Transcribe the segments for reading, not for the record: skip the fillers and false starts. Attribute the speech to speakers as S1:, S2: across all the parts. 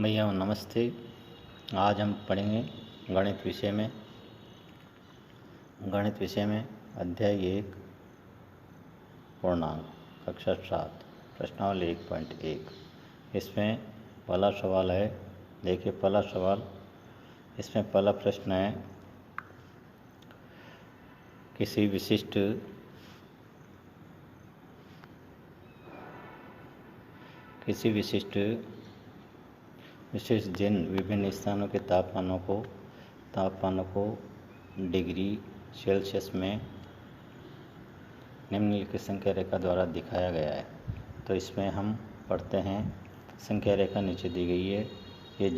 S1: भैया नमस्ते। आज हम पढ़ेंगे गणित विषय में अध्याय 1 पूर्णांक कक्षा 7 प्रश्नावली 1.1। इसमें पहला सवाल है, देखिए पहला सवाल, इसमें पहला प्रश्न है, किसी विशिष्ट दिन विभिन्न स्थानों के तापमानों को डिग्री सेल्सियस में निम्नलिखित संख्या रेखा द्वारा दिखाया गया है। तो इसमें हम पढ़ते हैं, संख्या रेखा नीचे दी गई है। ये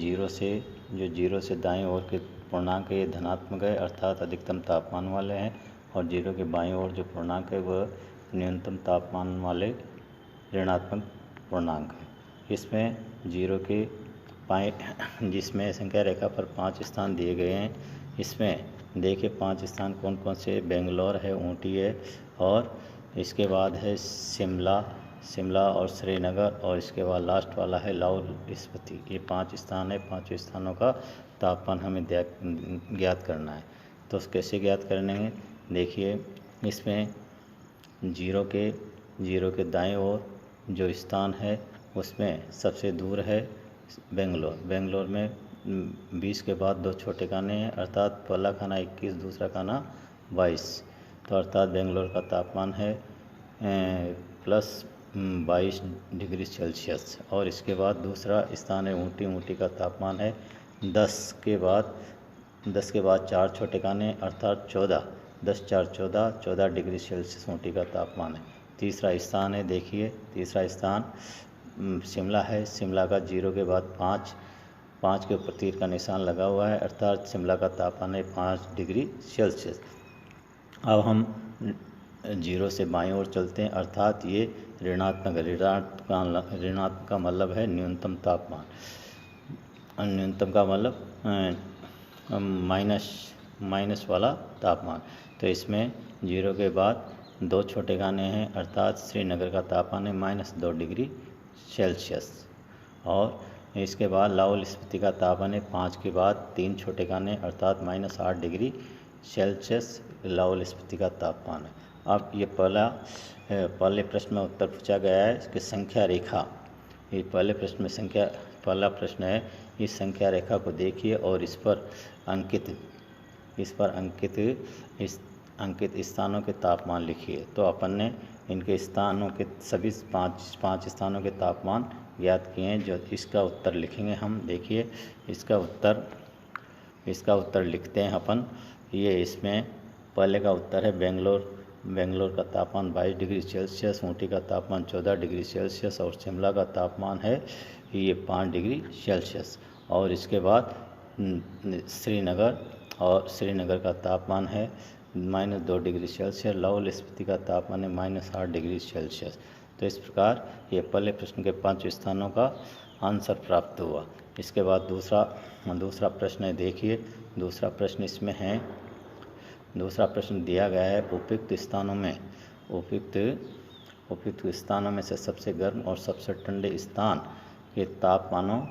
S1: जीरो से दाईं ओर के पूर्णांक ये धनात्मक है, अर्थात अधिकतम तापमान वाले हैं, और जीरो के बाईं ओर जो पूर्णांक है वह न्यूनतम तापमान वाले ऋणात्मक पूर्णांक है। इसमें जीरो के जिसमें संख्या रेखा पर 5 स्थान दिए गए हैं। इसमें देखिए 5 स्थान कौन कौन से, बेंगलोर है, ऊटी है, और इसके बाद है शिमला और श्रीनगर, और इसके बाद लास्ट वाला है लाहौल स्पीति। ये 5 स्थान है। 5 स्थानों का तापमान हमें ज्ञात करना है। तो कैसे ज्ञात करने हैं, देखिए इसमें जीरो के दाएं ओर जो स्थान है उसमें सबसे दूर है बेंगलोर में 20 के बाद 2 छोटे खाने हैं, अर्थात पहला खाना 21, दूसरा खाना 22। तो अर्थात बेंगलोर का तापमान है +22 डिग्री सेल्सियस। और इसके बाद दूसरा स्थान है ऊटी का तापमान है 10 के बाद 4 छोटे खाने, अर्थात 14, 10 4 14 डिग्री सेल्सियस ऊटी का तापमान है। तीसरा स्थान है, देखिए तीसरा स्थान शिमला है। शिमला का 0 के बाद 5 के ऊपर तीर का निशान लगा हुआ है, अर्थात शिमला का तापमान है 5 डिग्री सेल्सियस। अब हम 0 से बाईं ओर चलते हैं, अर्थात ये ऋणात्मक का मतलब है न्यूनतम तापमान। न्यूनतम का मतलब माइनस वाला तापमान। तो इसमें 0 के बाद 2 छोटे खाने हैं, अर्थात श्रीनगर का तापमान है -2 डिग्री सेल्सियस। और इसके बाद लाहौल स्पीति का तापमान है 5 के बाद 3 छोटे खाने, अर्थात -8 डिग्री सेल्सियस लाहौल स्पीति का तापमान है। अब ये पहले प्रश्न में उत्तर पूछा गया है कि संख्या रेखा, ये पहले प्रश्न में पहला प्रश्न है, इस संख्या रेखा को देखिए और इस पर अंकित स्थानों के तापमान लिखिए। तो अपन ने इनके स्थानों के सभी पाँच स्थानों के तापमान ज्ञात किए हैं। जो इसका उत्तर लिखेंगे हम, देखिए इसका उत्तर लिखते हैं अपन। ये इसमें पहले का उत्तर है बेंगलोर का तापमान 22 डिग्री सेल्सियस, ऊटी का तापमान 14 डिग्री सेल्सियस, और शिमला का तापमान है ये 5 डिग्री सेल्सियस। और इसके बाद श्रीनगर का तापमान है -2 डिग्री सेल्सियस, लाहौल स्पीति का तापमान है -8 डिग्री सेल्सियस। तो इस प्रकार ये पहले प्रश्न के 5 स्थानों का आंसर प्राप्त हुआ। इसके बाद दूसरा प्रश्न है, देखिए दूसरा प्रश्न इसमें है, दूसरा प्रश्न दिया गया है, उपयुक्त स्थानों में से सबसे गर्म और सबसे ठंडे स्थान के तापमानों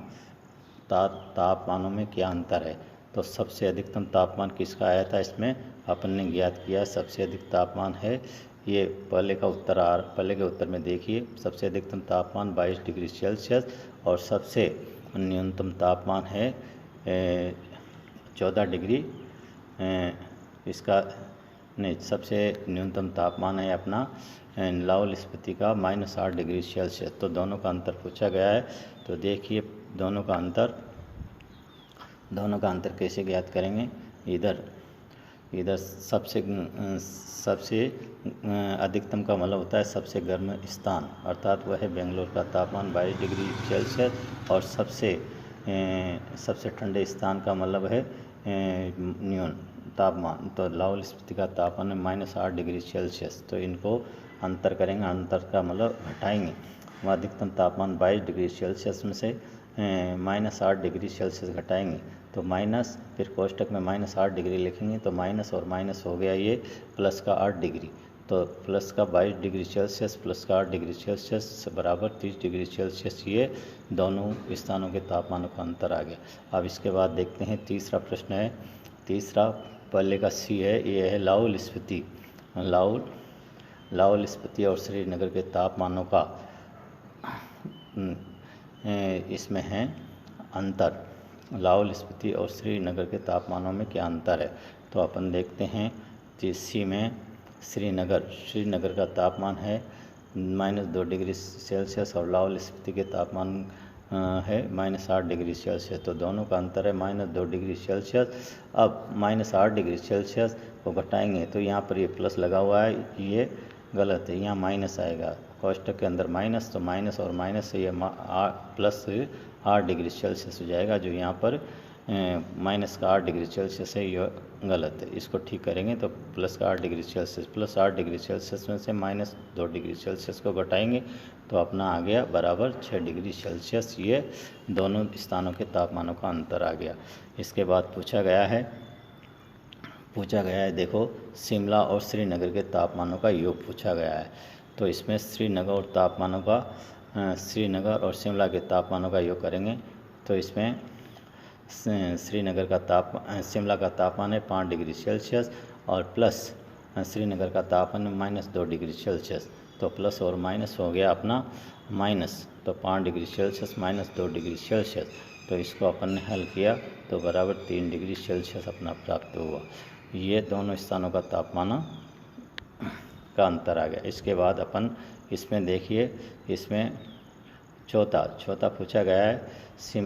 S1: में क्या अंतर है। तो सबसे अधिकतम तापमान किसका आया था, इसमें अपन ने ज्ञात किया। सबसे अधिक तापमान है ये पहले के उत्तर में देखिए, सबसे अधिकतम तापमान 22 डिग्री सेल्सियस, और सबसे न्यूनतम तापमान है 14 डिग्री सबसे न्यूनतम तापमान है अपना लाहौल स्पीति का -8 डिग्री सेल्सियस। तो दोनों का अंतर पूछा गया है। तो देखिए दोनों का अंतर कैसे ज्ञात करेंगे। इधर सबसे अधिकतम का मतलब होता है सबसे गर्म स्थान, अर्थात वह है बेंगलोर का तापमान 22 डिग्री सेल्सियस, और सबसे ठंडे स्थान का मतलब है न्यून तापमान। तो लाहौल स्पीति का तापमान है -8 डिग्री सेल्सियस। तो इनको अंतर करेंगे, अंतर का मतलब घटाएंगे। अधिकतम तापमान 22 डिग्री सेल्सियस में से -8 डिग्री सेल्सियस घटाएंगे, तो माइनस, फिर कोष्टक में -8 डिग्री लिखेंगे, तो माइनस और माइनस हो गया ये प्लस का 8 डिग्री। तो प्लस का 22 डिग्री सेल्सियस प्लस का 8 डिग्री सेल्सियस बराबर 30 डिग्री सेल्सियस, ये दोनों स्थानों के तापमानों का अंतर आ गया। अब इसके बाद देखते हैं तीसरा प्रश्न है। तीसरा पहले का सी है, ये है लाहौल स्पीति। लाहौल स्पीति और श्रीनगर के तापमानों का इसमें है अंतर। लाहौल स्पीति और श्रीनगर के तापमानों में क्या अंतर है, तो अपन देखते हैं कि सी में श्रीनगर का तापमान है -2 डिग्री सेल्सियस और लाहौल स्पीति के तापमान है -8 डिग्री सेल्सियस। तो दोनों का अंतर है -2 डिग्री सेल्सियस। अब -8 डिग्री सेल्सियस को घटाएंगे तो यहाँ पर ये प्लस लगा हुआ है, ये गलत है, यहाँ माइनस आएगा। कोष्टक के अंदर माइनस, तो माइनस और माइनस से ये प्लस 8 डिग्री सेल्सियस हो जाएगा, जो यहाँ पर माइनस का 8 डिग्री सेल्सियस है, यह गलत है। इसको ठीक करेंगे तो प्लस का 8 degree Celsius plus 8 degree Celsius में से -2 डिग्री सेल्सियस को घटाएंगे तो अपना आ गया बराबर 6 डिग्री सेल्सियस। ये दोनों स्थानों के तापमानों का अंतर आ गया। इसके बाद पूछा गया है देखो, शिमला और श्रीनगर के तापमानों का योग पूछा गया है। तो इसमें श्रीनगर और शिमला के तापमानों का योग करेंगे तो इसमें शिमला का तापमान है 5 डिग्री सेल्सियस और प्लस श्रीनगर का तापमान है -2 डिग्री सेल्सियस। तो प्लस और माइनस हो गया अपना माइनस, तो 5 डिग्री सेल्सियस -2 डिग्री सेल्सियस। तो इसको अपन ने हल किया तो बराबर 3 डिग्री सेल्सियस अपना प्राप्त हुआ। ये दोनों स्थानों का तापमान का अंतर आ गया। इसके बाद अपन इसमें देखिए, इसमें चौथा पूछा गया है सी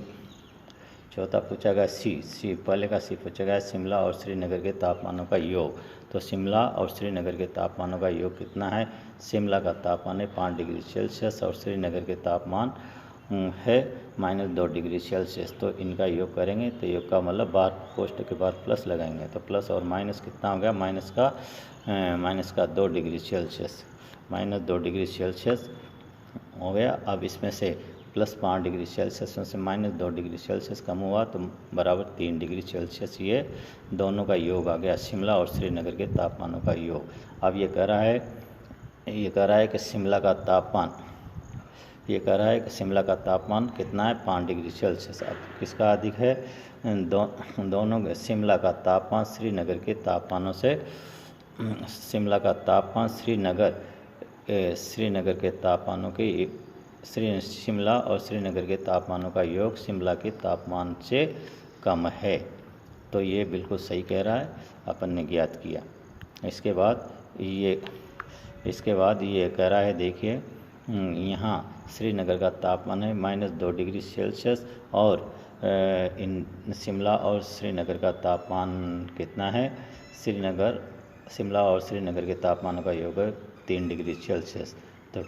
S1: पहले का सी पूछा गया है, शिमला और श्रीनगर के तापमानों का योग। तो शिमला और श्रीनगर के तापमानों का योग कितना है, शिमला का तापमान है 5 डिग्री सेल्सियस और श्रीनगर के तापमान है -2 डिग्री सेल्सियस। तो इनका योग करेंगे तो योग का मतलब बार कोष्टक के बाद प्लस लगाएंगे तो प्लस और माइनस कितना हो गया, माइनस का 2 डिग्री सेल्सियस, -2 डिग्री सेल्सियस हो गया। अब इसमें से प्लस 5 डिग्री सेल्सियस में से -2 डिग्री सेल्सियस कम हुआ तो बराबर 3 डिग्री सेल्सियस। ये दोनों का योग आ गया, शिमला और श्रीनगर के तापमानों का योग। अब ये कह रहा है कि शिमला का तापमान कितना है, 5 डिग्री सेल्सियस। अब किसका अधिक है, दोनों शिमला का तापमान श्रीनगर के तापमानों से, शिमला का तापमान श्रीनगर के तापमानों के शिमला और श्रीनगर के तापमानों का योग शिमला के तापमान से कम है। तो ये बिल्कुल सही कह रहा है, अपन ने ज्ञात किया। इसके बाद ये कह रहा है, देखिए यहाँ श्रीनगर का तापमान है -2 डिग्री सेल्सियस और शिमला और श्रीनगर का तापमान कितना है, शिमला और श्रीनगर के तापमानों का योग है 3 डिग्री सेल्सियस। तो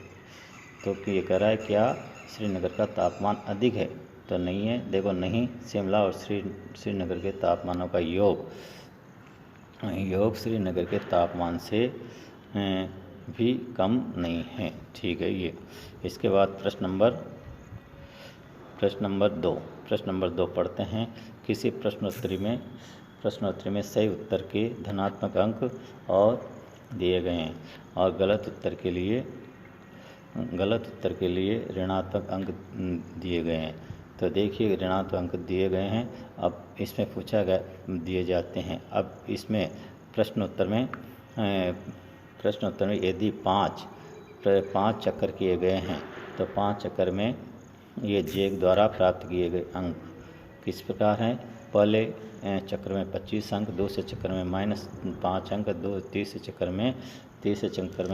S1: ये कह रहा है क्या श्रीनगर का तापमान अधिक है, तो नहीं है। देखो नहीं, शिमला और श्रीनगर के तापमानों का योग श्रीनगर के तापमान से भी कम नहीं है, ठीक है ये। इसके बाद प्रश्न नंबर 2 पढ़ते हैं। किसी प्रश्नोत्तरी में सही उत्तर के धनात्मक अंक और दिए गए हैं और गलत उत्तर के लिए ऋणात्मक अंक दिए गए हैं। तो देखिए ऋणात्मक अंक दिए गए हैं। अब इसमें दिए जाते हैं। अब इसमें प्रश्नोत्तर में यदि 5 चक्कर किए गए हैं तो 5 चक्कर में ये जेक द्वारा प्राप्त किए गए अंक किस प्रकार हैं। पहले चक्र में 25 अंक, दूसरे चक्र में -5 अंक, तीसरे चक्र में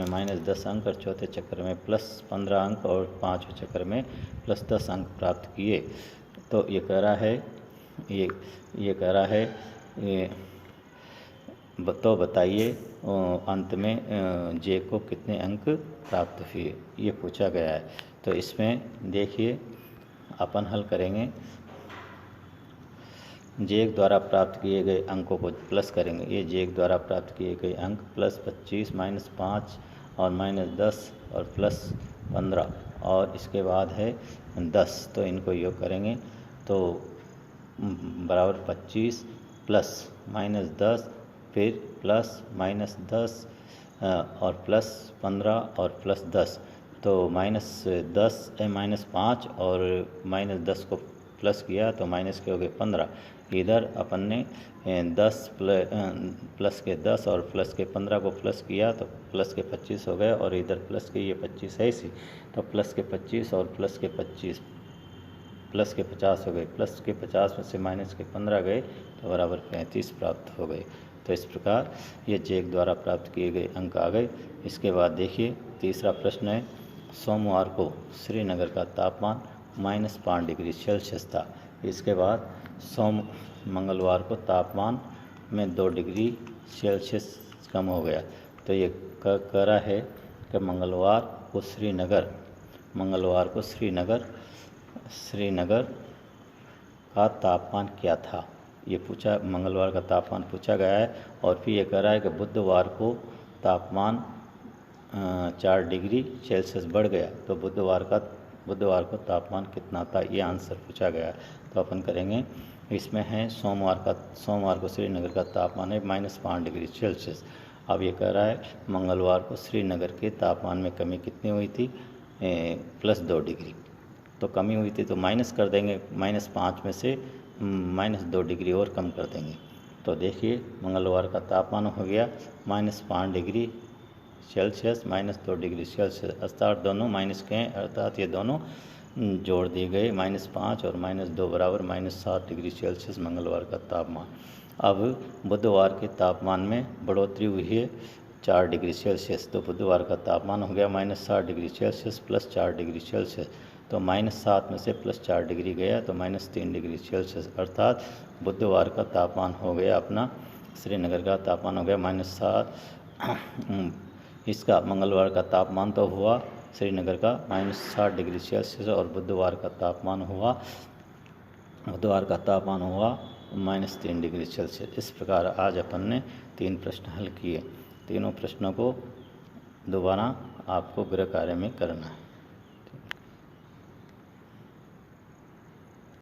S1: -10 अंक और चौथे चक्र में +15 अंक और पाँचवें चक्र में +10 अंक प्राप्त किए। तो ये कह रहा है तो बताइए अंत में जे को कितने अंक प्राप्त हुए, ये पूछा गया है। तो इसमें देखिए अपन हल करेंगे, जेक द्वारा प्राप्त किए गए अंकों को प्लस करेंगे। ये जेक द्वारा प्राप्त किए गए अंक +25 -5 और -10 और +15 और इसके बाद है 10। तो इनको योग करेंगे तो बराबर 25 + -10 फिर +-10 और +15 और +10, तो -5 और -10 को प्लस किया तो माइनस के हो गए 15। इधर अपन ने 10 प्लस के 10 और प्लस के 15 को प्लस किया तो प्लस के 25 हो गए, और इधर प्लस के ये 25 है इसी, तो प्लस के 25 और प्लस के 25 प्लस के 50 हो गए। प्लस के 50 में से माइनस के 15 गए तो बराबर 35 प्राप्त हो गए। तो इस प्रकार ये चेक द्वारा प्राप्त किए गए अंक आ गए। इसके बाद देखिए तीसरा प्रश्न है, सोमवार को श्रीनगर का तापमान -5 डिग्री सेल्सियस था। इसके बाद मंगलवार को तापमान में 2 डिग्री सेल्सियस कम हो गया। तो ये कह रहा है कि मंगलवार को श्रीनगर का तापमान क्या था, ये पूछा, मंगलवार का तापमान पूछा गया है। और फिर ये कह रहा है कि बुधवार को तापमान 4 डिग्री सेल्सियस बढ़ गया, तो बुधवार को तापमान कितना था, ये आंसर पूछा गया है। तो अपन करेंगे, इसमें है सोमवार को श्रीनगर का तापमान है -5 डिग्री सेल्सियस। अब ये कह रहा है मंगलवार को श्रीनगर के तापमान में कमी कितनी हुई थी, +2 डिग्री। तो कमी हुई थी तो माइनस कर देंगे, -5 में से -2 डिग्री और कम कर देंगे। तो देखिए मंगलवार का तापमान हो गया -5 डिग्री सेल्सियस -2 डिग्री सेल्सियस, अर्थात दोनों माइनस के हैं, अर्थात ये दोनों जोड़ दिए गए, -5 और -2 बराबर -7 डिग्री सेल्सियस मंगलवार का तापमान। अब बुधवार के तापमान में बढ़ोतरी हुई है 4 डिग्री सेल्सियस, तो बुधवार का तापमान हो गया -7 डिग्री सेल्सियस +4 डिग्री सेल्सियस। तो -7 में से +4 डिग्री गया तो -3 डिग्री सेल्सियस, अर्थात बुधवार का तापमान हो गया अपना, श्रीनगर का तापमान हो गया -7। इसका मंगलवार का तापमान तो हुआ श्रीनगर का -7 डिग्री सेल्सियस, और बुधवार का तापमान हुआ -3 डिग्री सेल्सियस। इस प्रकार आज अपन ने 3 प्रश्न हल किए। तीनों प्रश्नों को दोबारा आपको गृह कार्य में करना है।